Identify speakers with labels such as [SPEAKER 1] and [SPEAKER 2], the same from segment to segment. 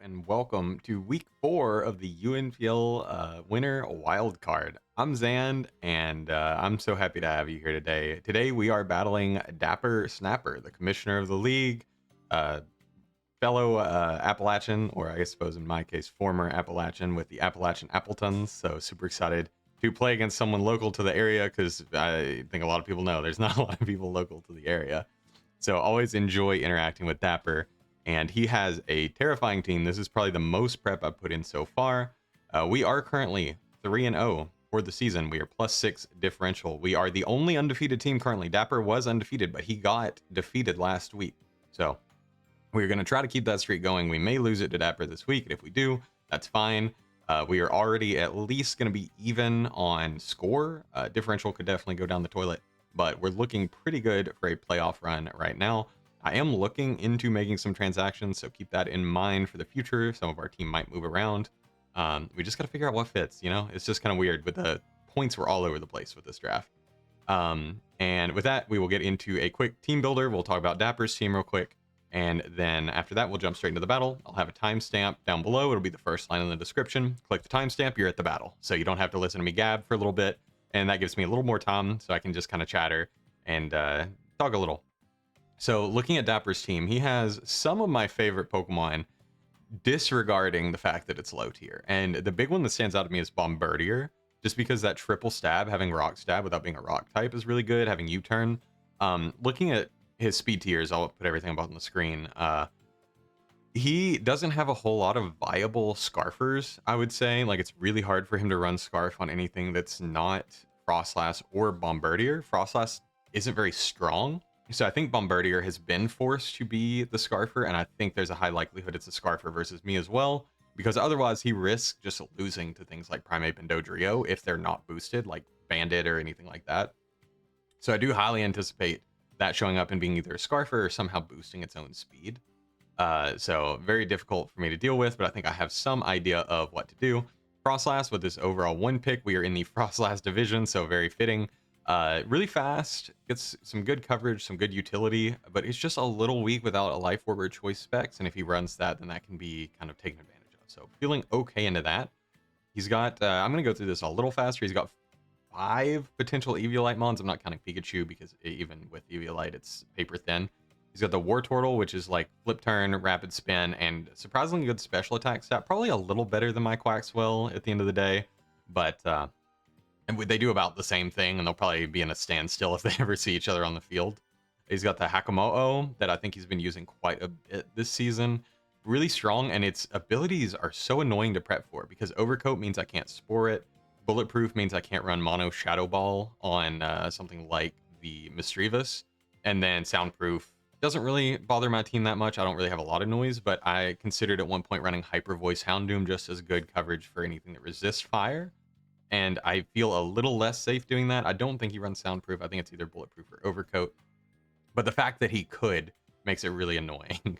[SPEAKER 1] And welcome to week 4 of the UNPL winter wildcard. I'm Zand, and I'm so happy to have you here today. Today we are battling Dapper Snapper, the commissioner of the league, uh, fellow Appalachian, or I suppose in my case, former Appalachian with the Appalachian Appletons. So super excited to play against someone local to the area because I think a lot of people know there's not a lot of people local to the area. So always enjoy interacting with Dapper. And he has a terrifying team. This is probably the most prep I've put in so far. We are currently 3-0 for the season. We are +6 differential. We are the only undefeated team currently. Dapper was undefeated, but he got defeated last week. So we're going to try to keep that streak going. We may lose it to Dapper this week. And if we do, that's fine. We are already at least going to be even on score. Differential could definitely go down the toilet, but we're looking pretty good for a playoff run right now. I am looking into making some transactions, so keep that in mind for the future. Some of our team might move around. We just got to figure out what fits, you know? It's just kind of weird, but the points were all over the place with this draft. And with that, we will get into a quick team builder. We'll talk about Dapper's team real quick. And then after that, we'll jump straight into the battle. I'll have a timestamp down below. It'll be the first line in the description. Click the timestamp, you're at the battle. So you don't have to listen to me gab for a little bit. And that gives me a little more time so I can just kind of chatter and talk a little. So looking at Dapper's team, he has some of my favorite Pokemon, disregarding the fact that it's low tier. And the big one that stands out to me is Bombirdier, just because that triple stab, having rock stab without being a rock type is really good, having U-turn. Looking at his speed tiers, I'll put everything up on the screen. He doesn't have a whole lot of viable Scarfers, I would say. Like, it's really hard for him to run Scarf on anything that's not Froslass or Bombirdier. Froslass isn't very strong. So I think Bombardier has been forced to be the Scarfer, and I think there's a high likelihood it's a Scarfer versus me as well, because otherwise he risks just losing to things like Primeape and Dodrio if they're not boosted, like Bandit or anything like that. So I do highly anticipate that showing up and being either a Scarfer or somehow boosting its own speed. So very difficult for me to deal with, but I think I have some idea of what to do. Froslass with this overall 1 pick. We are in the Froslass division, so very fitting. Really fast, gets some good coverage, some good utility, but it's just a little weak without a Life Orb or Choice Specs, and if he runs that, then that can be kind of taken advantage of. So feeling okay into that. He's got, I'm going to go through this a little faster. He's got 5 potential Eviolite mons. I'm not counting Pikachu because even with Eviolite, it's paper thin. He's got the Wartortle, which is like flip turn, rapid spin, and surprisingly good special attack stat. Probably a little better than my Quaxwell at the end of the day, but and they do about the same thing, and they'll probably be in a standstill if they ever see each other on the field. He's got the Hakamo'o that I think he's been using quite a bit this season. Really strong, and its abilities are so annoying to prep for because Overcoat means I can't Spore it. Bulletproof means I can't run Mono Shadow Ball on something like the Mischievous. And then Soundproof doesn't really bother my team that much. I don't really have a lot of noise, but I considered at one point running Hyper Voice Houndoom just as good coverage for anything that resists fire. And I feel a little less safe doing that. I don't think he runs Soundproof. I think it's either Bulletproof or Overcoat. But the fact that he could makes it really annoying.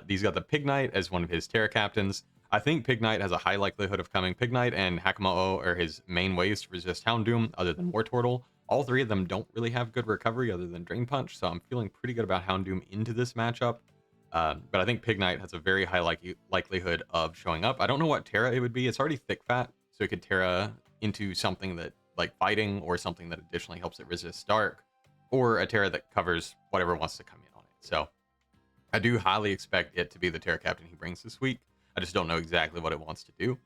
[SPEAKER 1] He's got the Pignite as one of his Tera Captains. I think Pignite has a high likelihood of coming. Pignite and Hakamo'o are his main ways to resist Houndoom, other than Wartortle. All 3 of them don't really have good recovery other than Drain Punch, so I'm feeling pretty good about Houndoom into this matchup. But I think Pignite has a very high likelihood of showing up. I don't know what Tera it would be. It's already Thick Fat, so it could Tera into something that like fighting or something that additionally helps it resist dark, or a Tera that covers whatever wants to come in on it. So I do highly expect it to be the Tera Captain he brings this week. I just don't know exactly what it wants to do.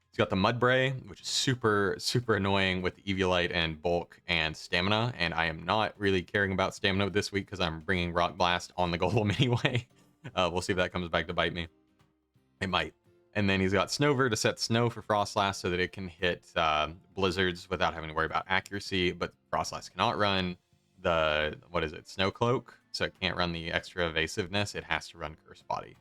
[SPEAKER 1] He's got the Mudbray, which is super annoying with Eviolite and Bulk and Stamina, and I am not really caring about Stamina this week because I'm bringing Rock Blast on the Golem anyway. We'll see if that comes back to bite me. It might. And then he's got Snover to set Snow for Froslass so that it can hit Blizzards without having to worry about accuracy, but Froslass cannot run the, what is it, Snow Cloak, so it can't run the extra evasiveness. It has to run Curse Body.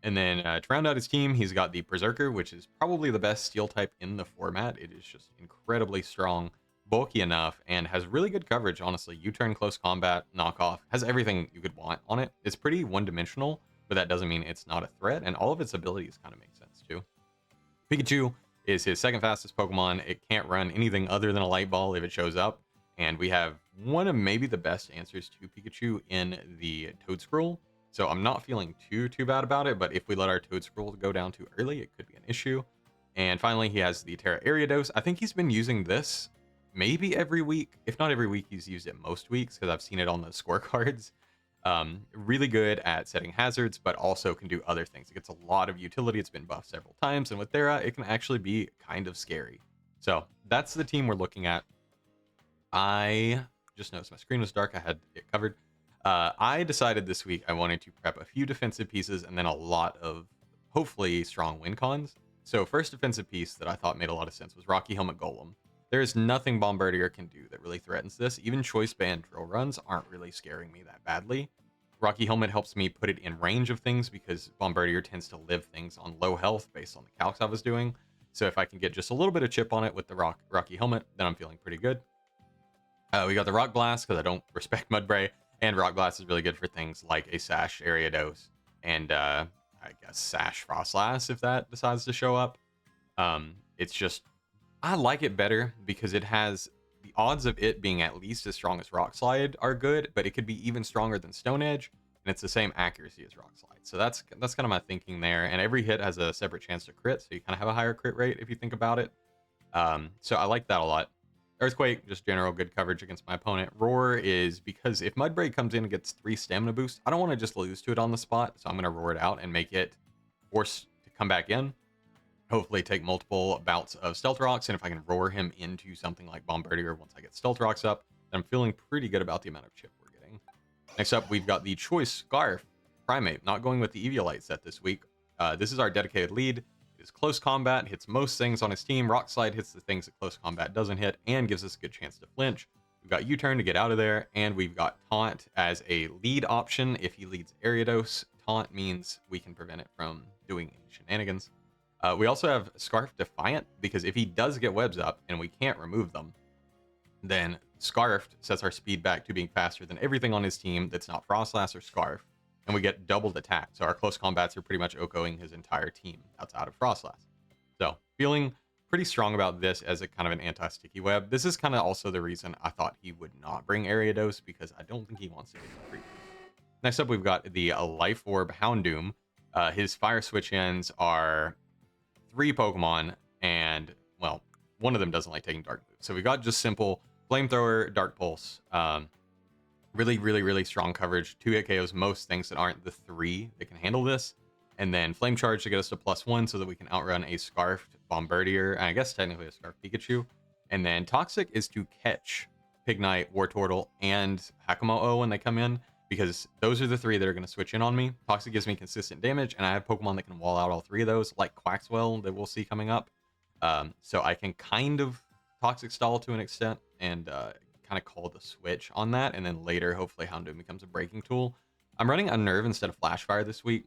[SPEAKER 1] And then to round out his team, he's got the Berserker, which is probably the best steel type in the format. It is just incredibly strong, bulky enough, and has really good coverage, honestly. U-turn, close combat, knockoff, has everything you could want on it. It's pretty one-dimensional, but that doesn't mean it's not a threat, and all of its abilities kind of make sense too. Pikachu is his 2nd fastest Pokemon. It can't run anything other than a Light Ball if it shows up, and we have one of maybe the best answers to Pikachu in the Toedscruel. So I'm not feeling too bad about it, but if we let our Toedscruel go down too early, it could be an issue. And finally, he has the Tera Fairy Dedenne. I think he's been using this maybe every week. If not every week, he's used it most weeks because I've seen it on the scorecards. Really good at setting hazards, but also can do other things. It gets a lot of utility. It's been buffed several times, and with Tera, it can actually be kind of scary. So that's the team we're looking at. I just noticed my screen was dark. I had it covered. I decided this week I wanted to prep a few defensive pieces and then a lot of hopefully strong win cons. So first defensive piece that I thought made a lot of sense was Rocky Helmet Golem. There is nothing Bombirdier can do that really threatens this. Even choice band drill runs aren't really scaring me that badly. Rocky Helmet helps me put it in range of things because Bombirdier tends to live things on low health based on the calcs I was doing. So if I can get just a little bit of chip on it with the Rocky Helmet, then I'm feeling pretty good. We got the Rock Blast because I don't respect Mudbray, and Rock Blast is really good for things like a Sash Ariados and I guess Sash Froslass if that decides to show up. It's just, I like it better because it has the odds of it being at least as strong as Rock Slide are good, but it could be even stronger than Stone Edge, and it's the same accuracy as Rock Slide. So that's kind of my thinking there. And every hit has a separate chance to crit, so you kind of have a higher crit rate if you think about it. So I like that a lot. Earthquake, just general good coverage against my opponent. Roar is because if Mudbray comes in and gets 3 stamina boosts, I don't want to just lose to it on the spot, so I'm going to roar it out and make it force to come back in. Hopefully take multiple bouts of Stealth Rocks, and if I can roar him into something like Bombirdier once I get Stealth Rocks up, then I'm feeling pretty good about the amount of chip we're getting. Next up, we've got the Choice Scarf Primeape, not going with the Eviolite set this week. This is our dedicated lead. It is close combat, hits most things on his team. Rock Slide hits the things that close combat doesn't hit, and gives us a good chance to flinch. We've got U-turn to get out of there, and we've got Taunt as a lead option. If he leads Ariados, Taunt means we can prevent it from doing any shenanigans. We also have Scarf Defiant, because if he does get webs up and we can't remove them, then Scarfed sets our speed back to being faster than everything on his team that's not Froslass or Scarf, and we get doubled attack. So our close combats are pretty much OHKOing his entire team outside of Froslass. So feeling pretty strong about this as a kind of an anti-sticky web. This is kind of also the reason I thought he would not bring Ariados, because I don't think he wants to get free. Next up, we've got the Life Orb Houndoom. His fire switch ends are 3 Pokemon, and, well, one of them doesn't like taking dark moves. So we got just simple Flamethrower, Dark Pulse. Really strong coverage. 2-hit KOs most things that aren't the 3 that can handle this. And then Flame Charge to get us to +1 so that we can outrun a Scarfed Bombirdier, and I guess technically a Scarfed Pikachu. And then Toxic is to catch Pignite, Wartortle, and Hakamo-O when they come in, because those are the 3 that are going to switch in on me. Toxic gives me consistent damage, and I have Pokemon that can wall out all 3 of those, like Quaxwell that we'll see coming up. So I can kind of Toxic Stall to an extent, and kind of call the switch on that, and then later hopefully Houndoom becomes a breaking tool. I'm running Unnerve instead of Flash Fire this week,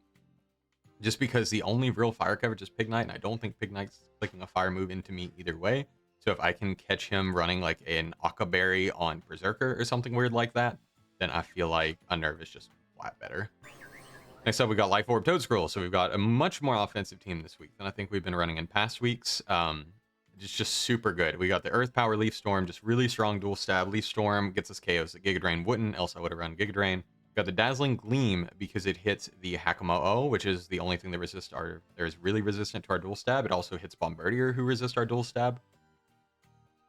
[SPEAKER 1] just because the only real fire coverage is Pignite, and I don't think Pignite's clicking a fire move into me either way. So if I can catch him running like an Akaberry on Berserker or something weird like that, then I feel like Unnerve is just flat better. Next up, we got Life Orb Toedscruel. So we've got a much more offensive team this week than I think we've been running in past weeks. It's just super good. We got the Earth Power Leaf Storm, just really strong dual stab. Leaf Storm gets us KOs that Giga Drain wouldn't, else I would have run Giga Drain. Got the Dazzling Gleam because it hits the Hakamo-O, which is the only thing that is really resistant to our dual stab. It also hits Bombirdier, who resist our dual stab.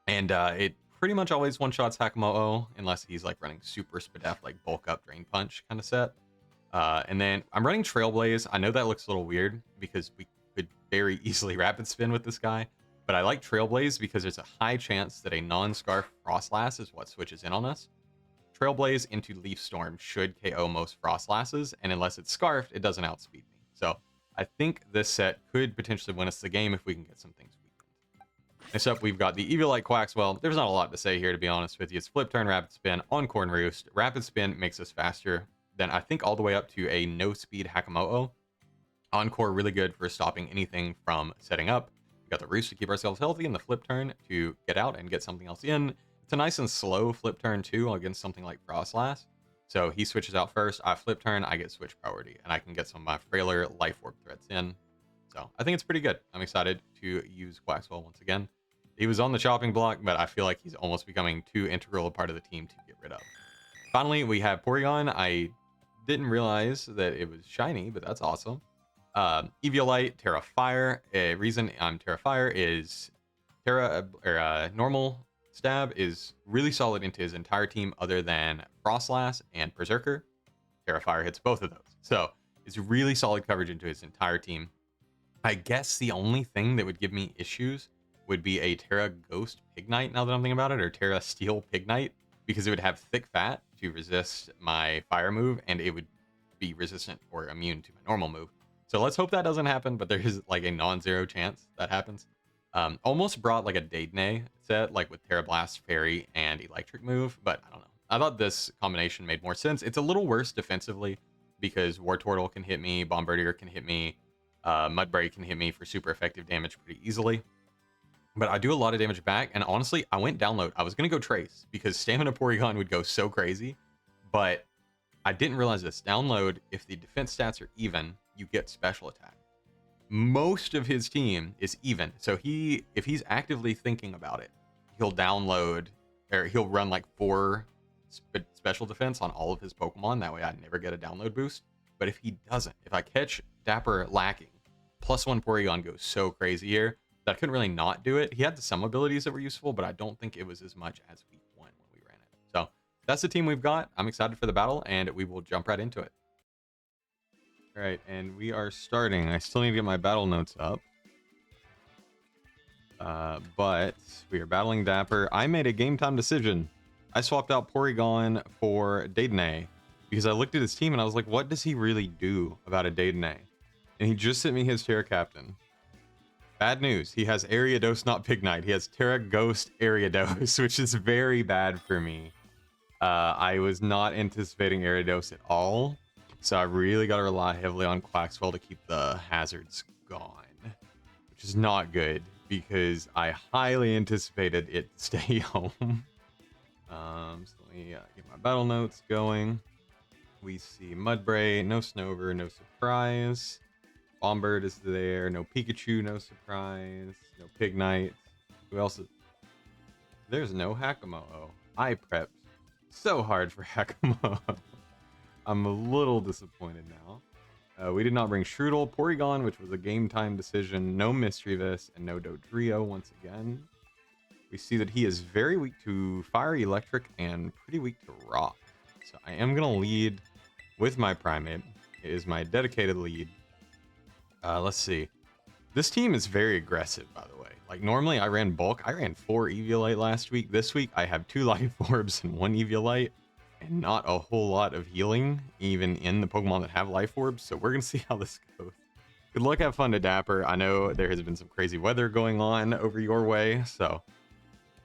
[SPEAKER 1] And it pretty much always one-shots Hakamo-O, unless he's like running super Spadef, like bulk up Drain Punch kind of set. And then I'm running Trailblaze. I know that looks a little weird because we could very easily Rapid Spin with this guy, but I like Trailblaze because there's a high chance that a non-Scarf Frostlass is what switches in on us. Trailblaze into Leaf Storm should KO most Frostlasses, and unless it's Scarfed, it doesn't outspeed me. So I think this set could potentially win us the game if we can get some things weakened. Next up, we've got the Eviolite Quaxwell. There's not a lot to say here, to be honest with you. It's Flip Turn, Rapid Spin, Encore and Roost. Rapid Spin makes us faster than I think all the way up to a no-speed Hakamo-O. Encore really good for stopping anything from setting up. We got the Roost to keep ourselves healthy, and the Flip Turn to get out and get something else in. It's a nice and slow Flip Turn too against something like Froslass. So he switches out first, I Flip Turn, I get switch priority, and I can get some of my frailer Life Orb threats in. So I think it's pretty good. I'm excited to use Quaxwell once again. He was on the chopping block, but I feel like he's almost becoming too integral a part of the team to get rid of. Finally, we have Porygon. I Didn't realize that it was shiny, but that's awesome. Eviolite, Tera Fire. A reason I'm Tera Fire is normal stab is really solid into his entire team other than Froslass and Berserker. Tera Fire hits both of those. So it's really solid coverage into his entire team. I guess the only thing that would give me issues would be a Tera Ghost Pignite, now that I'm thinking about it, or Tera Steel Pignite, because it would have thick fat to resist my fire move, and it would be resistant or immune to my normal move. So let's hope that doesn't happen, but there is like a non-zero chance that happens. Almost brought like a Dedenne set, like with Tera Blast, Fairy, and Electric move, but I don't know. I thought this combination made more sense. It's a little worse defensively because Wartortle can hit me, Bombardier can hit me, Mudbray can hit me for super effective damage pretty easily. But I do a lot of damage back, and honestly, I went download. I was going to go Trace because Stamina Porygon would go so crazy, but I didn't realize this. Download, if the defense stats are even, you get special attack. Most of his team is even, so if he's actively thinking about it, he'll download, or he'll run like 4 special defense on all of his Pokemon. That way I never get a download boost. But if he doesn't, if I catch Dapper lacking, +1 Porygon goes so crazy here that I couldn't really not do it. He had some abilities that were useful, but I don't think it was as much as week 1 when we ran it. So that's the team we've got. I'm excited for the battle, and we will jump right into it. All right, and we are starting. I still need to get my battle notes up. But we are battling Dapper. I made a game time decision. I swapped out Porygon for Dedenne because I looked at his team and I was like, what does he really do about a Dedenne? And he just sent me his Tera Captain. Bad news. He has Ariados, not Pignite. He has Tera Ghost Ariados, which is very bad for me. I was not anticipating Ariados at all. So I really got to rely heavily on Quaxwell to keep the hazards gone, which is not good because I highly anticipated it to stay home. So let me get my battle notes going. We see Mudbray, no Snover, no surprise. Bombird is there, no Pikachu, no surprise. No Pignite. Who else is... There's no Hakamo-o. I prepped so hard for Hakamo-o. I'm a little disappointed now. We did not bring Strudel, Porygon, which was a game time decision, no Mischievous, and no Dodrio once again. We see that he is very weak to Fire, Electric, and pretty weak to Rock. So I am going to lead with my Primeape. It is my dedicated lead. Let's see. This team is very aggressive, by the way. Like, normally I ran bulk. I ran 4 Eviolite last week. This week I have 2 Life Orbs and 1 Eviolite. And not a whole lot of healing, even in the Pokemon that have Life Orbs. So we're going to see how this goes. Good luck, have fun to Dapper. I know there has been some crazy weather going on over your way, so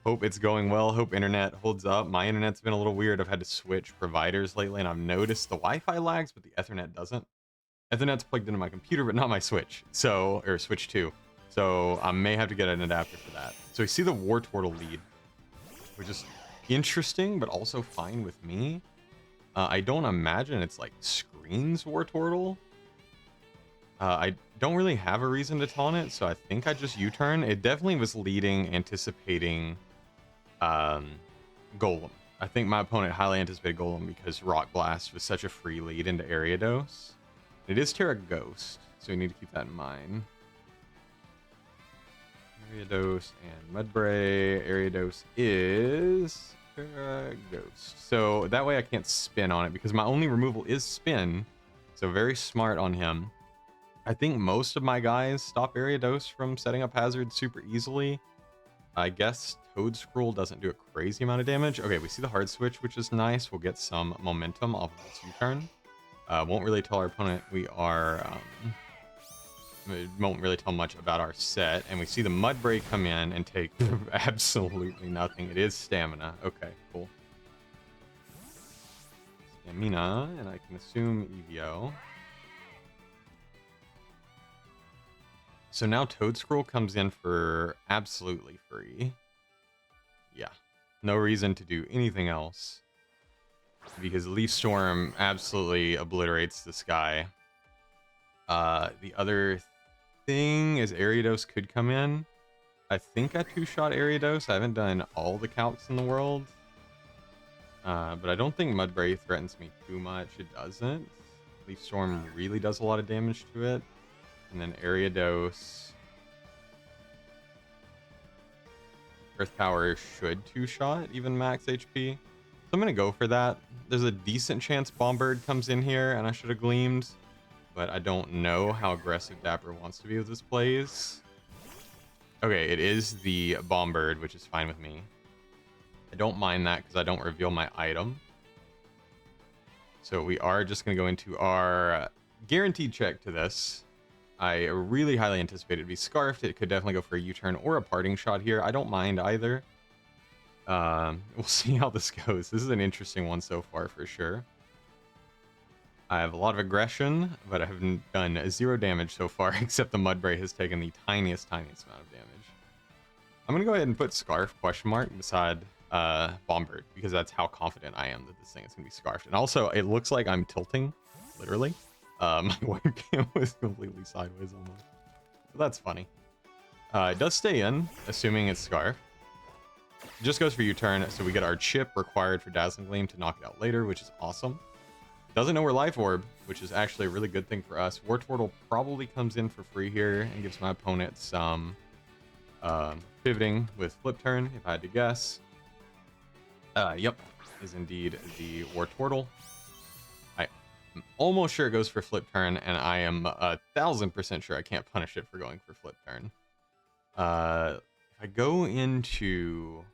[SPEAKER 1] hope it's going well. Hope internet holds up. My internet's been a little weird. I've had to switch providers lately, and I've noticed the Wi-Fi lags, but the Ethernet doesn't. Ethernet's plugged into my computer, but not my Switch. So, or Switch 2. So I may have to get an adapter for that. So we see the Wartortle lead, which is interesting, but also fine with me. I don't imagine it's like screens Wartortle. I don't really have a reason to taunt it, so I think I just U-turn. It definitely was leading, anticipating Golem. I think my opponent highly anticipated Golem because Rock Blast was such a free lead into Ariados. It is Tera Ghost, so you need to keep that in mind. Ariados and Mudbray. Ariados is Tera Ghost. So that way I can't spin on it because my only removal is spin. So very smart on him. I think most of my guys stop Ariados from setting up hazards super easily. I guess Toedscruel doesn't do a crazy amount of damage. Okay, we see the hard switch, which is nice. We'll get some momentum off of this U-turn. Won't really tell our opponent we are... won't really tell much about our set. And we see the Mudbray come in and take absolutely nothing. It is stamina. Okay, cool. Stamina, and I can assume Evio. So now Toedscruel comes in for absolutely free. Yeah, no reason to do anything else. Because Leaf Storm absolutely obliterates this guy. The other thing is Ariados could come in. I think I two-shot Ariados. I haven't done all the calcs in the world. But I don't think Mudbray threatens me too much. It doesn't. Leaf Storm really does a lot of damage to it. And then Area Dose. Earth Power should two-shot, even max HP. So I'm going to go for that. There's a decent chance Bombird comes in here, and I should have Gleamed. But I don't know how aggressive Dapper wants to be with his plays. Okay, it is the Bombird, which is fine with me. I don't mind that because I don't reveal my item. So we are just going to go into our guaranteed check to this. I really highly anticipate it to be Scarfed. It could definitely go for a U-turn or a parting shot here. I don't mind either. We'll see how this goes. This is an interesting one so far for sure. I have a lot of aggression, but I haven't done 0 damage so far, except the Mudbray has taken the tiniest amount of damage. I'm going to go ahead and put Scarf beside Bombird, because that's how confident I am that this thing is going to be Scarfed. And also, it looks like I'm tilting, literally. My webcam was completely sideways almost. But that's funny. It does stay in, assuming it's Scarf. It just goes for U-turn, so we get our chip required for Dazzling Gleam to knock it out later, which is awesome. Doesn't know we're Life Orb, which is actually a really good thing for us. Wartortle probably comes in for free here and gives my opponent some pivoting with Flip Turn, if I had to guess. Yep, is indeed the Wartortle. I'm almost sure it goes for Flip Turn, and I am 1000% sure I can't punish it for going for Flip Turn. If I go into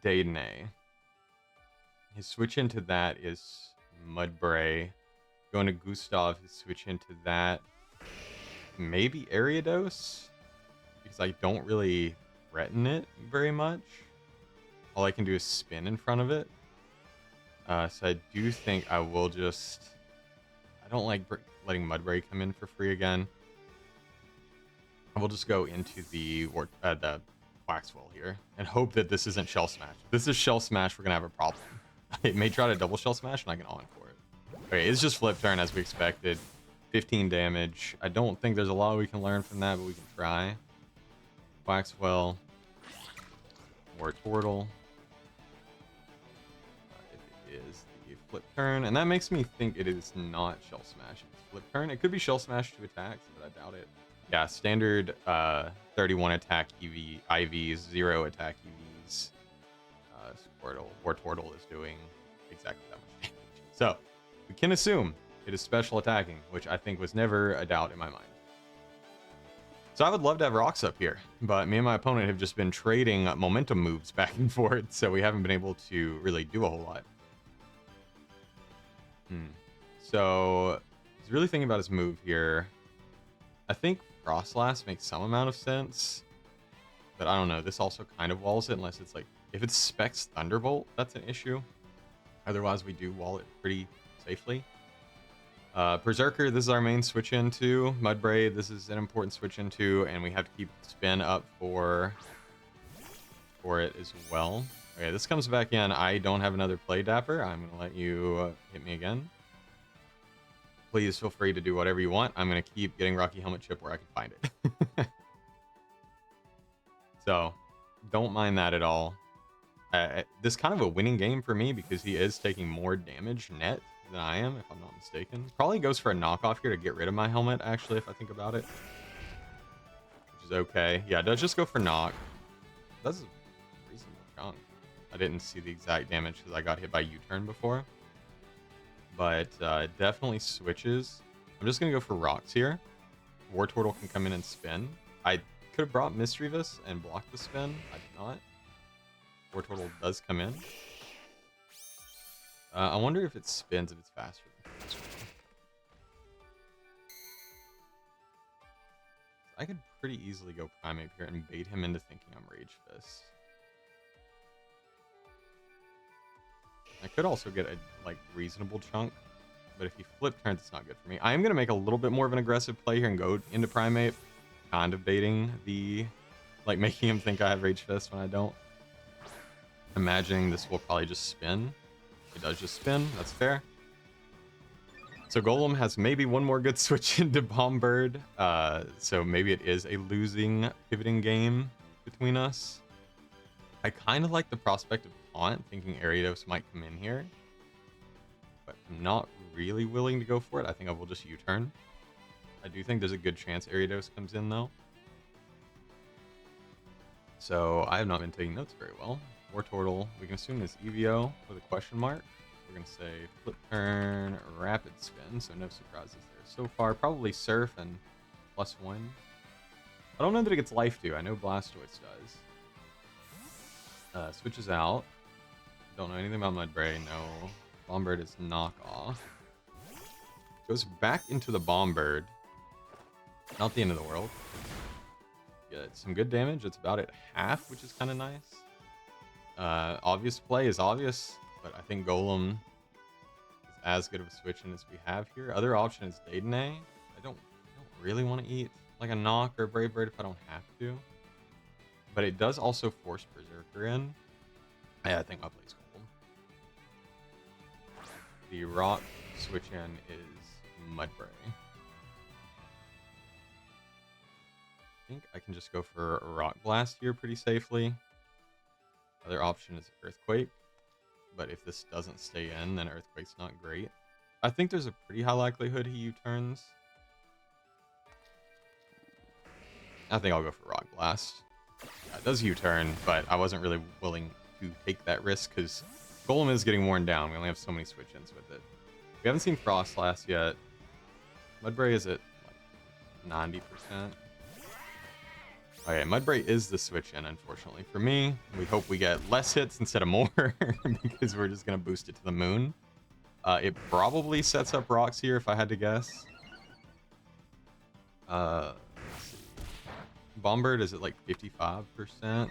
[SPEAKER 1] Dedenne, his switch into that is Mudbray. Going to Gustav, his switch into that, maybe Ariados, because I don't really threaten it very much. All I can do is spin in front of it. So I do think I will just... I don't like letting Mudbray come in for free again. I will just go into the Quaxwell here and hope that this isn't Shell Smash. If this is Shell Smash, we're going to have a problem. It may try to double Shell Smash and I can encore it. Okay, it's just Flip Turn as we expected. 15 damage. I don't think there's a lot we can learn from that, but we can try. Quaxwell. Wartortle. If it is the Flip Turn. And that makes me think it is not Shell Smash. It's Flip Turn. It could be Shell Smash to attacks, but I doubt it. Yeah, standard 31 attack IVs, 0 attack EVs. Wartortle is doing exactly that much damage. So, we can assume it is special attacking, which I think was never a doubt in my mind. So I would love to have rocks up here, but me and my opponent have just been trading momentum moves back and forth, so we haven't been able to really do a whole lot. So, he's really thinking about his move here. I think Froslass makes some amount of sense, but I don't know. This also kind of walls it, unless it's like, if it's Specs Thunderbolt, that's an issue. Otherwise, we do wall it pretty safely. Berserker, this is our main switch into. Mudbray, this is an important switch into, and we have to keep spin up for it as well. Okay, this comes back in. I don't have another play, Dapper. I'm going to let you hit me again. Please feel free to do whatever you want. I'm going to keep getting Rocky Helmet Chip where I can find it. So, don't mind that at all. This is kind of a winning game for me because he is taking more damage net than I am, if I'm not mistaken. Probably goes for a knockoff here to get rid of my helmet, actually, if I think about it. Which is okay. Yeah, it does just go for knock. That's a reasonable chunk. I didn't see the exact damage because I got hit by U-turn before. But it definitely switches. I'm just going to go for rocks here. Wartortle can come in and spin. I could have brought Mischievous and blocked the spin. I did not. Wartortle does come in. I wonder if it spins if it's faster than Quaxwell. I could pretty easily go Primeape here and bait him into thinking I'm Rage Fist. I could also get a reasonable chunk, but if he flip turns, it's not good for me. I am going to make a little bit more of an aggressive play here and go into Primeape, kind of baiting the, making him think I have Rage Fist when I don't. Imagining this will probably just spin. It does just spin. That's fair. So Golem has maybe one more good switch into Bombird. So maybe it is a losing pivoting game between us. I kind of like the prospect of taunt, thinking Ariados might come in here. But I'm not really willing to go for it. I think I will just U-turn. I do think there's a good chance Ariados comes in, though. So I have not been taking notes very well. Wartortle, we can assume is Evio with a question mark. We're going to say flip turn, rapid spin, so no surprises there so far. Probably Surf and +1. I don't know that it gets Life Dew. I know Blastoise does. Switches out. Don't know anything about Mudbray. No. Bombird is knockoff. Goes back into the Bombird. Not the end of the world. Get some good damage. It's about at half, which is kind of nice. Obvious play is obvious, but I think Golem is as good of a switch in as we have here. Other option is Dedenne. I don't really want to eat like a Knock or a Brave Bird if I don't have to. But it does also force Berserker in. Yeah, I think my play's Golem. The Rock switch in is Mudbray. I think I can just go for a Rock Blast here pretty safely. Other option is Earthquake, but if this doesn't stay in, then Earthquake's not great. I think there's a pretty high likelihood he U-turns. I think I'll go for Rock Blast. Yeah, it does U-turn, but I wasn't really willing to take that risk because Golem is getting worn down. We only have so many switch-ins with it. We haven't seen Froslass yet. Mudbray is at like 90%. Okay, Mudbray is the switch in, unfortunately. For me, we hope we get less hits instead of more, because we're just going to boost it to the moon. It probably sets up rocks here, if I had to guess. Let's see. Bombird is at like 55%. Oh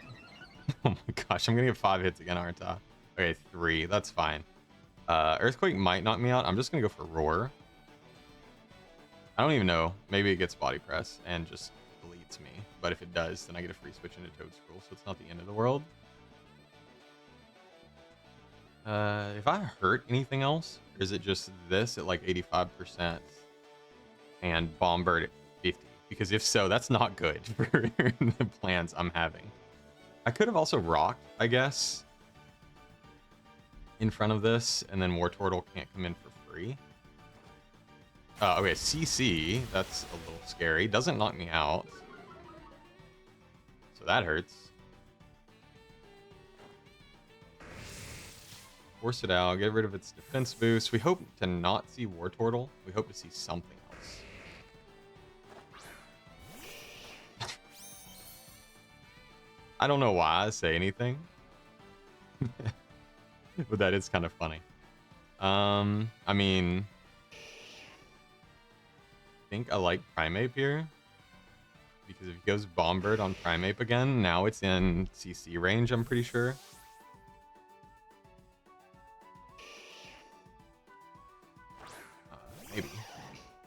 [SPEAKER 1] my gosh, I'm going to get 5 hits again, aren't I? Okay, 3. That's fine. Earthquake might knock me out. I'm just going to go for Roar. I don't even know. Maybe it gets Body Press and just deletes me. But if it does, then I get a free switch into Toedscruel, so it's not the end of the world. If I hurt anything else, or is it just this at like 85% and Bombird at 50? Because if so, that's not good for the plans I'm having. I could have also rocked, I guess, in front of this, and then Wartortle can't come in for free. Okay, CC, that's a little scary. Doesn't knock me out. So that hurts. Force it out, get rid of its defense boost. We hope to not see Wartortle. We hope to see something else. I don't know why I say anything. But that is kind of funny. I mean, I think I like Primeape here. Because if he goes Bombird on Primeape again, now it's in CC range, I'm pretty sure. Maybe.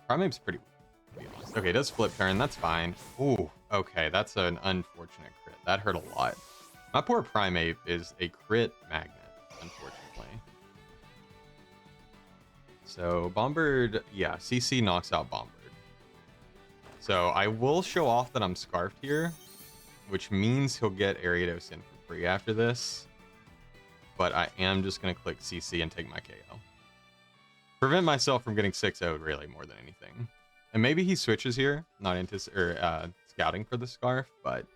[SPEAKER 1] Primeape's pretty weak, to be honest. Okay, it does flip turn, that's fine. Ooh, okay, that's an unfortunate crit. That hurt a lot. My poor Primeape is a crit magnet, unfortunately. So, Bombird, yeah, CC knocks out Bombird. So I will show off that I'm Scarfed here, which means he'll get Ariados in for free after this. But I am just going to click CC and take my KO. Prevent myself from getting 6-0'd really more than anything. And maybe he switches here, not scouting for the Scarf, but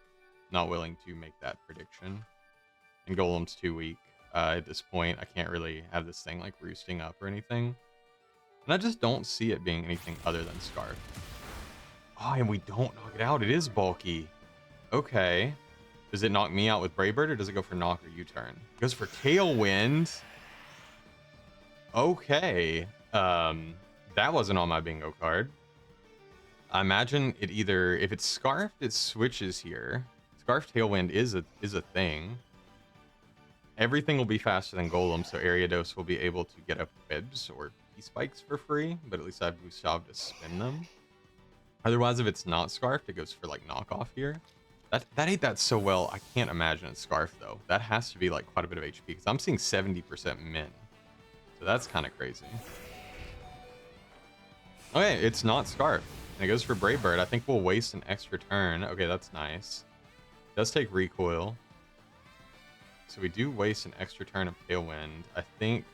[SPEAKER 1] not willing to make that prediction. And Golem's too weak at this point. I can't really have this thing like roosting up or anything. And I just don't see it being anything other than Scarf. Oh, and we don't knock it out. It is bulky. Okay. Does it knock me out with Brave Bird, or does it go for knock or U-turn? It goes for Tailwind. Okay. That wasn't on my bingo card. I imagine it either, if it's Scarfed, it switches here. Scarf Tailwind is a thing. Everything will be faster than Golem, so Ariados will be able to get up Webs or P-Spikes for free, but at least I have Gustav to spin them. Otherwise, if it's not Scarfed, it goes for like knockoff here. That ate that so well. I can't imagine it's Scarfed though. That has to be like quite a bit of HP because I'm seeing 70% min. So that's kind of crazy. Okay, it's not Scarfed. And it goes for Brave Bird. I think we'll waste an extra turn. Okay, that's nice. It does take recoil. So we do waste an extra turn of Tailwind. I think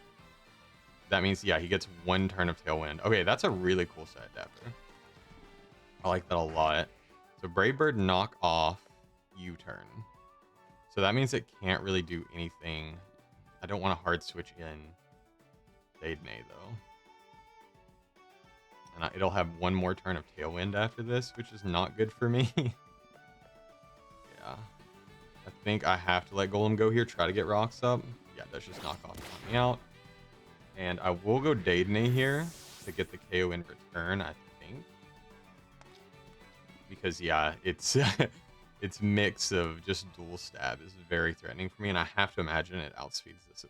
[SPEAKER 1] that means, yeah, he gets 1 turn of Tailwind. Okay, that's a really cool set, Dapper. I like that a lot. So Brave Bird knock off U-turn. So that means it can't really do anything. I don't want to hard switch in Dedenne, though. And it'll have 1 more turn of Tailwind after this, which is not good for me. Yeah. I think I have to let Golem go here, try to get rocks up. Yeah, that's just knock off, knock me out. And I will go Dedenne here to get the KO in return, I think. Because, yeah, it's its mix of just dual stab is very threatening for me, and I have to imagine it outspeeds this at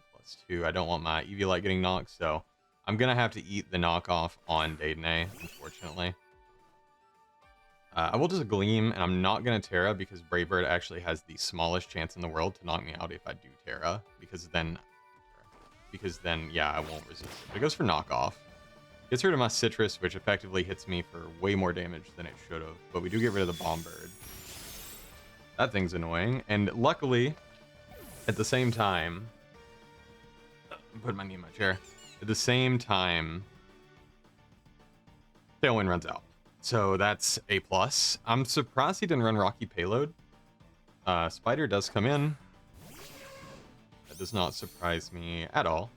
[SPEAKER 1] +2. I don't want my Eviolite getting knocked, so I'm going to have to eat the knockoff on Dedenne, unfortunately. I will just Gleam, and I'm not going to Tera because Brave Bird actually has the smallest chance in the world to knock me out if I do Tera, because then, yeah, I won't resist it. But it goes for knockoff. Gets rid of my Citrus, which effectively hits me for way more damage than it should have, but we do get rid of the Bombird. That thing's annoying, and luckily, at the same time, put my knee in my chair. At the same time, Tailwind runs out. So that's a plus. I'm surprised he didn't run Rocky Payload. Spider does come in. That does not surprise me at all.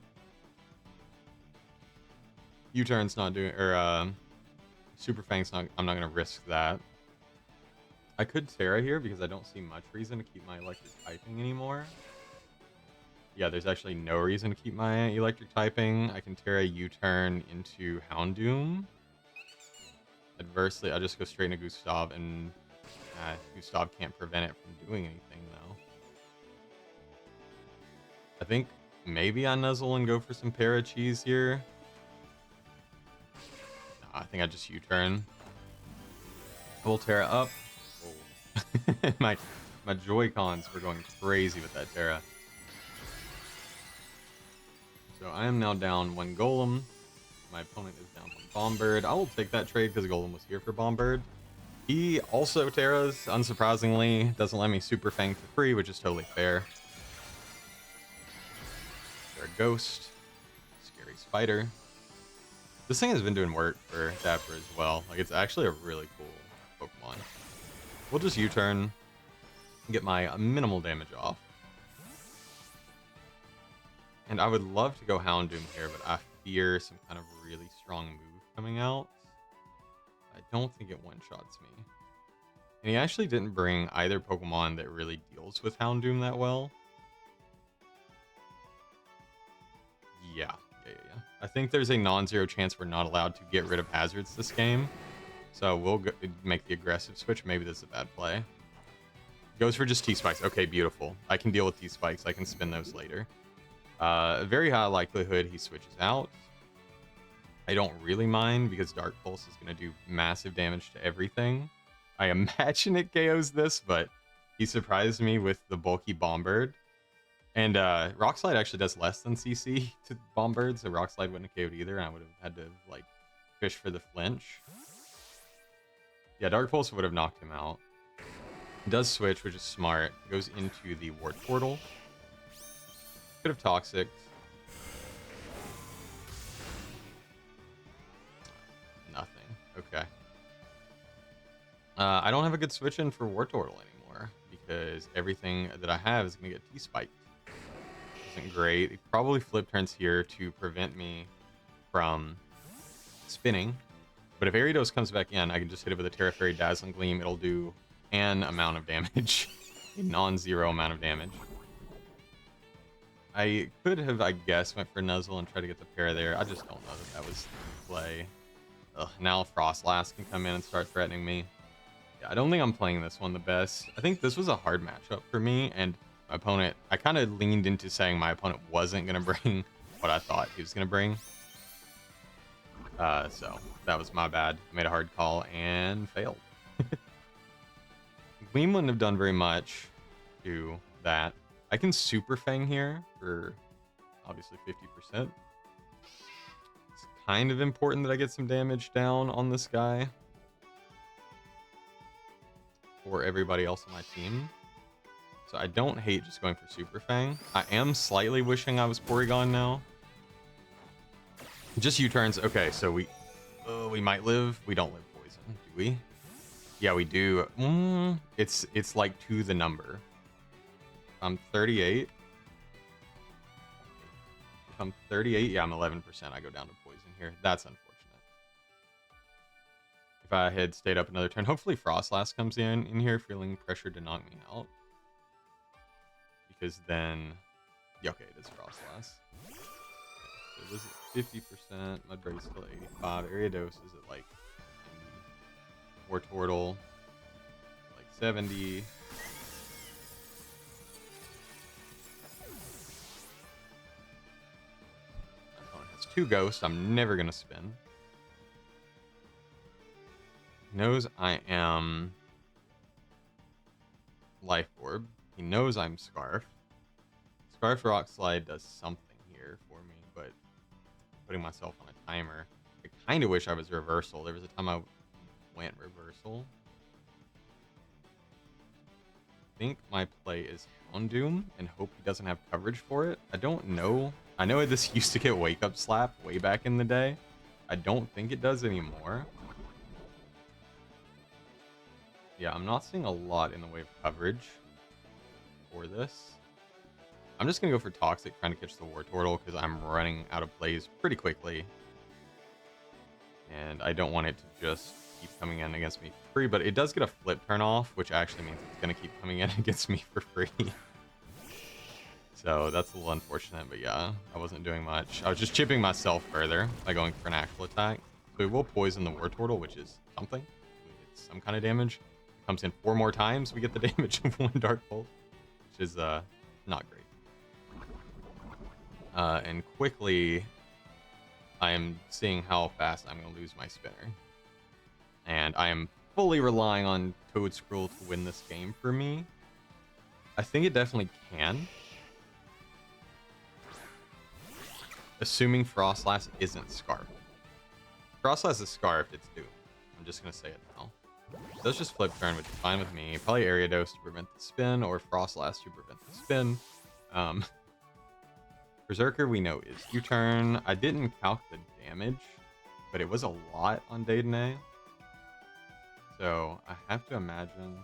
[SPEAKER 1] U-turn's not doing, or Super Fang's not. I'm not gonna risk that. I could Tera here because I don't see much reason to keep my electric typing anymore. Yeah, there's actually no reason to keep my electric typing. I can Tera U-turn into Houndoom. Adversely, I'll just go straight into Gustav, and Gustav can't prevent it from doing anything, though. I think maybe I nuzzle and go for some Para Cheese here. No, I think I just U-turn. Pull Tera up. Oh. my Joy-Cons were going crazy with that Tera. So I am now down 1 Golem. My opponent is down 1 Bombird. I will take that trade because Golem was here for Bombird. He also Teras, unsurprisingly. Doesn't let me Super Fang for free, which is totally fair. They're a Ghost. Scary Spider. This thing has been doing work for Dapper as well. Like, it's actually a really cool Pokemon. We'll just U-turn and get my minimal damage off. And I would love to go Houndoom here, but I fear some kind of really strong move coming out. I don't think it one-shots me. And he actually didn't bring either Pokemon that really deals with Houndoom that well. Yeah. I think there's a non-zero chance we're not allowed to get rid of hazards this game. So we'll make the aggressive switch. Maybe this is a bad play. Goes for just T-Spikes. Okay, beautiful. I can deal with T-Spikes. I can spin those later. Very high likelihood he switches out. I don't really mind because Dark Pulse is going to do massive damage to everything. I imagine it KOs this, but he surprised me with the bulky Bombird. And Rock Slide actually does less than CC to Bombird, so Rock Slide wouldn't have KO'd either, and I would have had to like fish for the flinch. Yeah, Dark Pulse would have knocked him out. It does switch, which is smart. It goes into the Ward Portal. Could have Toxic. Nothing. Okay. I don't have a good switch in for Ward Portal anymore because everything that I have is going to get T-Spiked. Isn't great. He probably flip turns here to prevent me from spinning. But if Ariados comes back in, I can just hit it with a Tera Fairy Dazzling Gleam. It'll do an amount of damage. A non-zero amount of damage. I could have, I guess, went for Nuzzle and tried to get the pair there. I just don't know that that was the play. Ugh, now Froslass can come in and start threatening me. Yeah, I don't think I'm playing this one the best. I think this was a hard matchup for me, and my opponent, I kind of leaned into saying my opponent wasn't going to bring what I thought he was going to bring. So that was my bad. I made a hard call and failed. Gleam wouldn't have done very much to that. I can Super Fang here for obviously 50%. It's kind of important that I get some damage down on this guy for everybody else on my team. So I don't hate just going for Super Fang. I am slightly wishing I was Porygon now. Just U-turns. Okay, so we might live. We don't live poison, do we? Yeah, we do. It's like to the number. I'm 38. If I'm 38, yeah, I'm 11%. I go down to poison here. That's unfortunate. If I had stayed up another turn, hopefully Froslass comes in here feeling pressure to knock me out. Because then, yeah, okay, it is Froslass. So this is 50%. Mudbray's still 85. Ariados is at like 90. Wartortle, like 70. My opponent has 2 ghosts. I'm never gonna spin. He knows I am Life Orb. He knows I'm Scarf. Scarf Rock Slide does something here for me, but putting myself on a timer. I kind of wish I was Reversal. There was a time I went Reversal. I think my play is Houndoom and hope he doesn't have coverage for it. I don't know. I know this used to get Wake Up Slap way back in the day. I don't think it does anymore. Yeah, I'm not seeing a lot in the way of coverage for this. I'm just going to go for Toxic, trying to catch the Wartortle, because I'm running out of plays pretty quickly. And I don't want it to just keep coming in against me for free, but it does get a flip turn off, which actually means it's going to keep coming in against me for free. So that's a little unfortunate, but yeah, I wasn't doing much. I was just chipping myself further by going for an actual attack. So we will poison the Wartortle, which is something. We get some kind of damage. It comes in 4 more times, we get the damage of 1 Dark Bolt, which is not great. And quickly, I am seeing how fast I'm going to lose my spinner. And I am fully relying on Toedscruel to win this game for me. I think it definitely can. Assuming Froslass isn't Scarfed. Froslass is Scarfed, it's doomed. I'm just going to say it now. So let's just flip turn, which is fine with me. Probably Ariados to prevent the spin, or Froslass to prevent the spin. Berserker we know is U-turn. I didn't calc the damage, but it was a lot on Dedenne. So I have to imagine...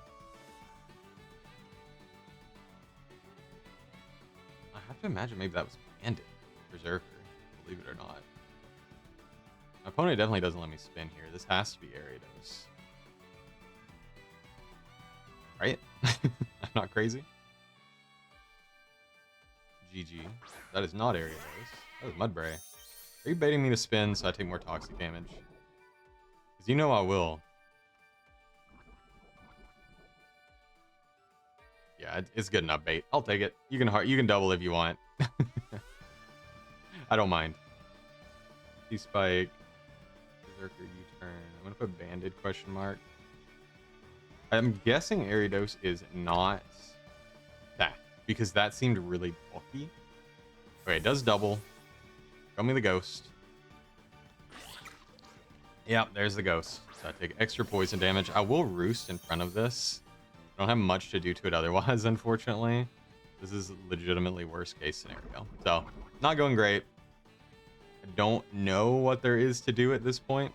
[SPEAKER 1] maybe that was Bandit. Berserker, believe it or not. My opponent definitely doesn't let me spin here. This has to be Ariados. Right? I'm not crazy. GG. That is not Ariados. That was Mudbray. Are you baiting me to spin so I take more toxic damage? Because you know I will. Yeah, it's good enough bait. I'll take it. You can double if you want. I don't mind. T-Spike. Berserker U-turn. I'm going to put Banded question mark. I'm guessing Ariados is not that, because that seemed really bulky. Okay, it does double. Show me the ghost. Yep, there's the ghost. So I take extra poison damage. I will roost in front of this. I don't have much to do to it otherwise, unfortunately. This is legitimately worst case scenario. So, not going great. I don't know what there is to do at this point.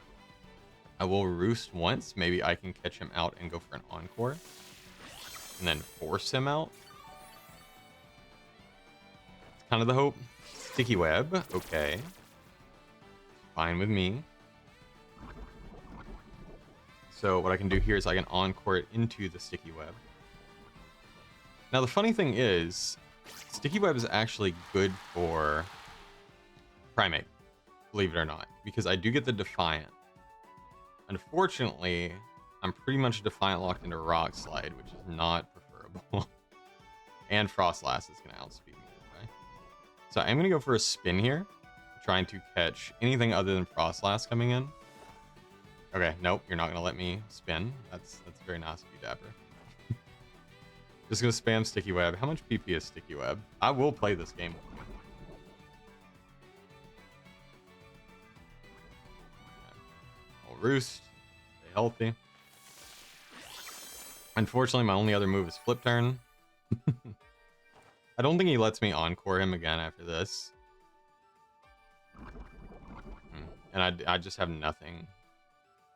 [SPEAKER 1] I will roost once. Maybe I can catch him out and go for an encore. And then force him out. It's kind of the hope. Sticky web. Okay. Fine with me. So what I can do here is I can encore it into the sticky web. Now the funny thing is, sticky web is actually good for Primeape, believe it or not, because I do get the Defiant. Unfortunately, I'm pretty much Defiant locked into Rock Slide, which is not preferable. And Froslass is going to outspeed me anyway. So I'm going to go for a spin here, trying to catch anything other than Froslass coming in. Okay, nope, you're not going to let me spin. That's very nice of you, Dapper. Just going to spam Sticky Web. How much PP is Sticky Web? I will play this game. I'll roost. Stay healthy. Unfortunately, my only other move is Flip Turn. I don't think he lets me encore him again after this. And I just have nothing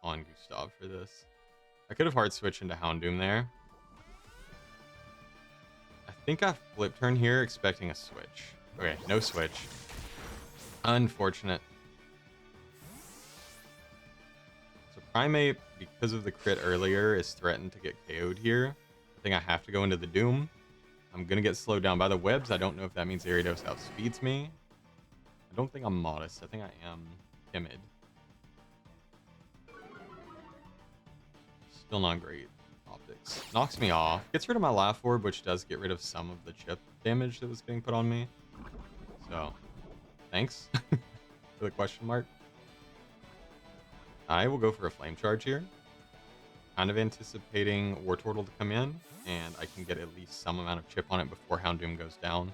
[SPEAKER 1] on Gustav for this. I could have hard switched into Houndoom there. I think I flip turn here expecting a switch. Okay, no switch. Unfortunate. So Primeape, because of the crit earlier, is threatened to get KO'd here. I think I have to go into the Doom. I'm gonna get slowed down by the webs. I don't know if that means Ariados outspeeds me. I don't think I'm modest. I think I am timid. Still not great optics. Knocks me off. Gets rid of my Laugh Orb, which does get rid of some of the chip damage that was getting put on me. So, thanks for the question mark. I will go for a Flame Charge here. Kind of anticipating Wartortle to come in, and I can get at least some amount of chip on it before Houndoom goes down.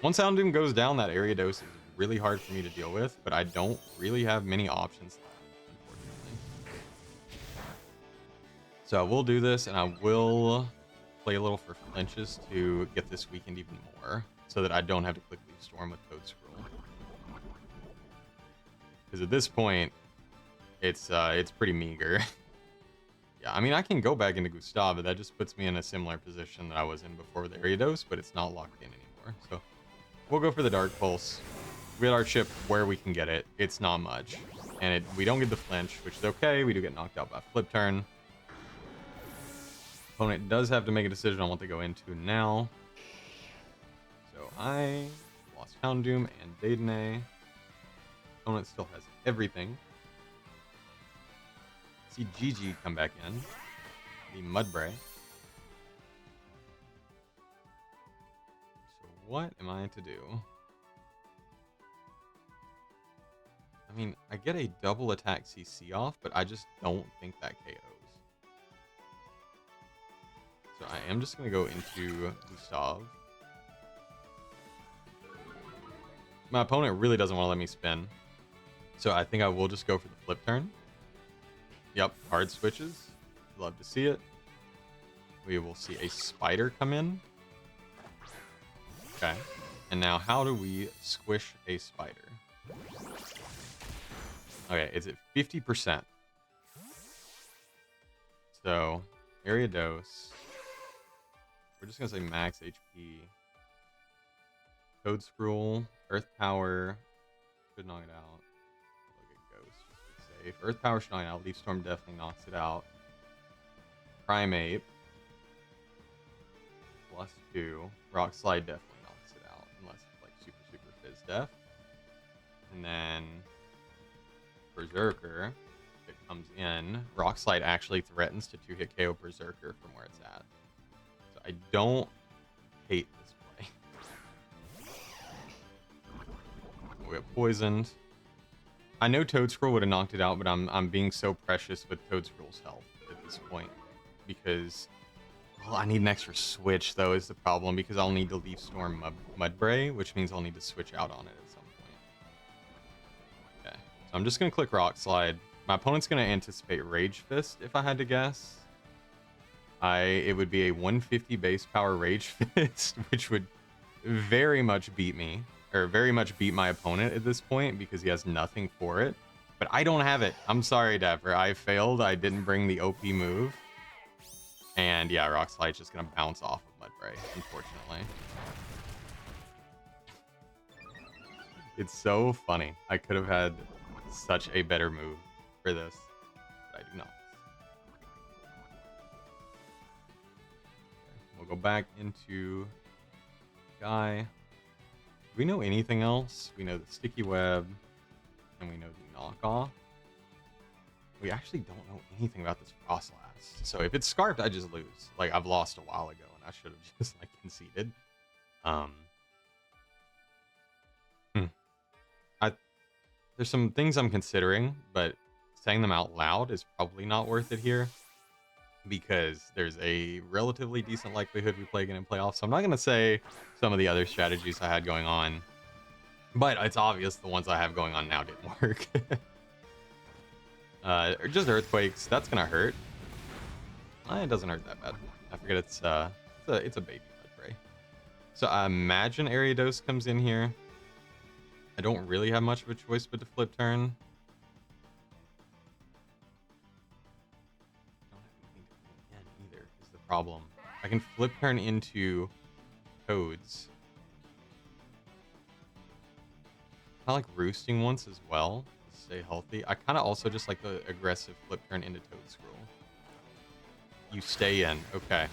[SPEAKER 1] Once Houndoom goes down, that Ariados is really hard for me to deal with, but I don't really have many options left, unfortunately. So we'll do this, and I will play a little for flinches to get this weakened even more, so that I don't have to quickly Storm with Toedscruel. Because at this point, it's pretty meager. Yeah, I mean, I can go back into Gustav, but that just puts me in a similar position that I was in before with Ariados, but it's not locked in anymore. So we'll go for the Dark Pulse. We get our chip where we can get it. It's not much. And we don't get the flinch, which is okay. We do get knocked out by flip turn. Opponent does have to make a decision on what to go into now. So I lost Houndoom and Dedenne. Opponent still has everything. See GG come back in. The Mudbray. So what am I to do? I mean, I get a double attack CC off, but I just don't think that KOs. So I am just going to go into Gustav. My opponent really doesn't want to let me spin. So I think I will just go for the flip turn. Yep, hard switches. Love to see it. We will see a spider come in. Okay. And now how do we squish a spider? Okay, it's at 50%. So, Ariados. We're just going to say max HP. Toedscruel, Earth Power. Should knock it out. Look at Ghost, just to be safe. Earth Power should knock it out. Leaf Storm definitely knocks it out. Primeape. +2. Rock Slide definitely knocks it out. Unless it's like super Fizz Def. And then Berserker, if it comes in, Rock Slide actually threatens to 2-hit KO Berserker from where it's at. So I don't hate this play. We get poisoned. I know Toedscruel would have knocked it out, but I'm being so precious with Toedscruel's health at this point because I need an extra switch though is the problem because I'll need to Leaf Storm Mudbray, which means I'll need to switch out on it at some point. Okay, so I'm just gonna click Rock Slide. My opponent's gonna anticipate Rage Fist if I had to guess. It would be a 150 base power Rage Fist, which would very much beat me, or very much beat my opponent at this point because he has nothing for it. But I don't have it. I'm sorry, Dapper. I failed. I didn't bring the OP move. And yeah, Rock Slide's just gonna bounce off of Mudbray, unfortunately. It's so funny. I could have had such a better move for this, but I do not. We'll go back into Guy. Do we know anything else? We know the Sticky Web, and we know the Knockoff. We actually don't know anything about this Froslass. So if it's Scarfed, I just lose. Like, I've lost a while ago, and I should have just, like, conceded. There's some things I'm considering, but saying them out loud is probably not worth it here because there's a relatively decent likelihood we play again in playoffs. So I'm not going to say some of the other strategies I had going on, but it's obvious the ones I have going on now didn't work. Just Earthquakes, that's going to hurt. It doesn't hurt that bad. I forget it's a it's a baby Mudbray. So I imagine Ariados comes in here. I don't really have much of a choice but to flip turn. I don't have anything to win in either, is the problem. I can flip turn into Toads. I like roosting once as well to stay healthy. I kind of also just like the aggressive flip turn into Toedscruel. You stay in, okay.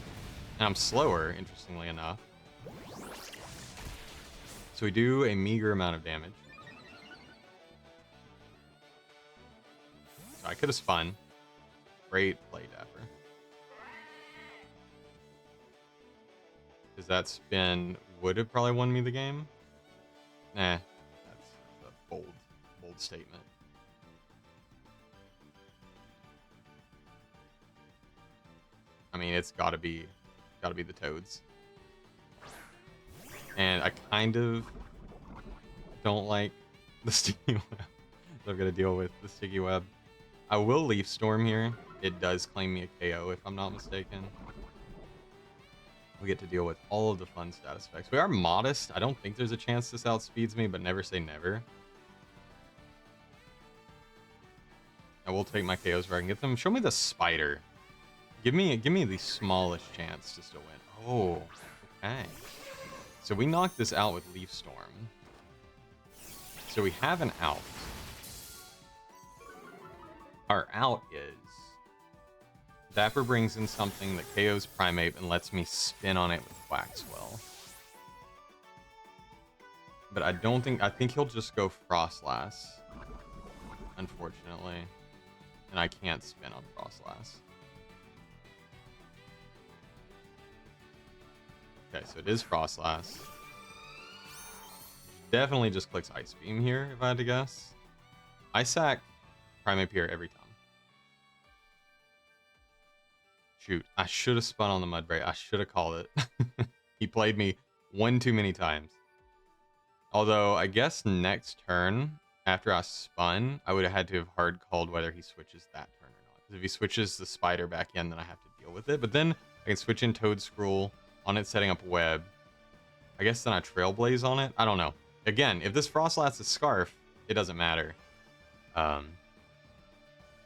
[SPEAKER 1] And I'm slower, interestingly enough. So we do a meager amount of damage. So I could have spun. Great play, Dapper. Because that spin would have probably won me the game. Nah, that's a bold statement. I mean, it's gotta be the Toads. And I kind of don't like the sticky web. So I'm gonna deal with the sticky web. I will Leaf Storm here. It does claim me a KO if I'm not mistaken. We get to deal with all of the fun status effects. We are modest. I don't think there's a chance this outspeeds me, but never say never. I will take my KOs where I can get them. Show me the spider. Give me the smallest chance to still win. Oh, okay. So we knocked this out with Leaf Storm. So we have an out. Our out is Dapper brings in something that KOs Primeape and lets me spin on it with Quaxwell. But I think he'll just go Froslass, unfortunately. And I can't spin on Froslass. Okay, so it is Froslass. Definitely just clicks Ice Beam here, if I had to guess. I sack Primeape here every time. Shoot, I should have spun on the Mudbray. I should have called it. He played me one too many times. Although, I guess next turn, after I spun, I would have had to have hard called whether he switches that turn or not. Because if he switches the spider back in, then I have to deal with it. But then I can switch in Toedscruel on it, setting up web. I guess then I Trailblaze on it. I don't know. Again, if this Froslass is Scarf, it doesn't matter.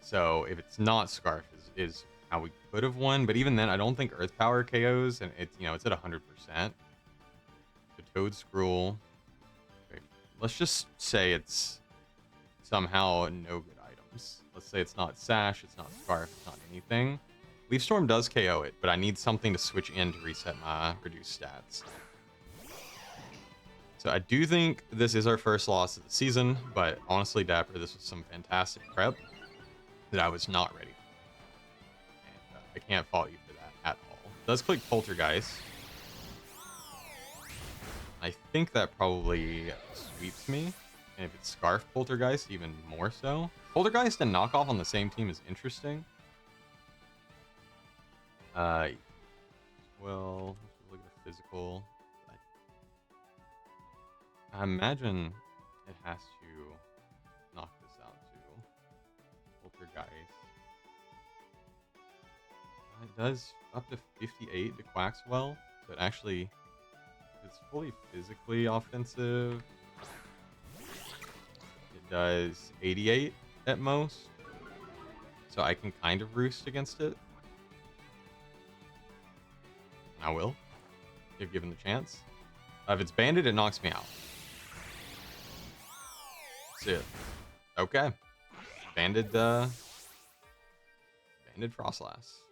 [SPEAKER 1] So if it's not Scarf, is how we could have won. But even then, I don't think Earth Power KOs, and it's it's at 100%. The Toedscruel. Okay, let's just say it's somehow no good items. Let's say it's not Sash, it's not Scarf, it's not anything. Leaf Storm does KO it, but I need something to switch in to reset my reduced stats. So I do think this is our first loss of the season, but honestly, Dapper, this was some fantastic prep that I was not ready for. And I can't fault you for that at all. It does click Poltergeist. I think that probably sweeps me. And if it's Scarf Poltergeist, even more so. Poltergeist and Knockoff on the same team is interesting. Well, let's look at the physical. I imagine it has to knock this out too. Poltergeist. It does up to 58 to Quaxwell, so it actually it's fully physically offensive. It does 88 at most, so I can kind of roost against it. I will, if given the chance. If it's banded, it knocks me out. That's it. Okay. Banded Froslass.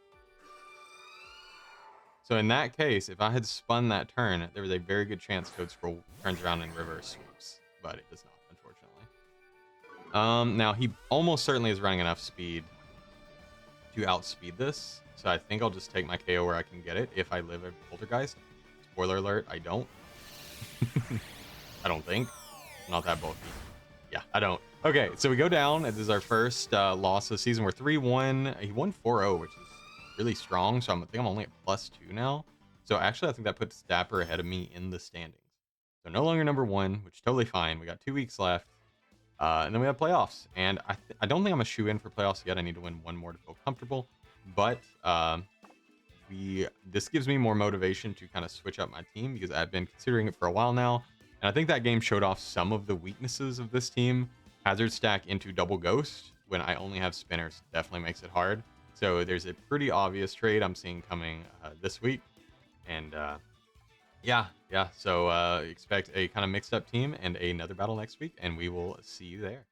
[SPEAKER 1] So in that case, if I had spun that turn, there was a very good chance Toedscruel turns around and reverse sweeps, but it does not, unfortunately. Now he almost certainly is running enough speed to outspeed this, so I think I'll just take my KO where I can get it if I live a Poltergeist. Spoiler alert, I don't. I don't think. I'm not that bulky. Yeah, I don't. Okay, so we go down. This is our first loss of the season. We're 3-1. He won 4-0, which is really strong. So I think I'm only at +2 now. So actually, I think that puts Dapper ahead of me in the standings. So no longer number 1, which is totally fine. We got 2 weeks left. And then we have playoffs. And I don't think I'm a shoe-in for playoffs yet. I need to win one more to feel comfortable. But this gives me more motivation to kind of switch up my team because I've been considering it for a while now. And I think that game showed off some of the weaknesses of this team. Hazard stack into double ghost when I only have spinners definitely makes it hard. So there's a pretty obvious trade I'm seeing coming this week. And yeah. So expect a kind of mixed up team and another battle next week, and we will see you there.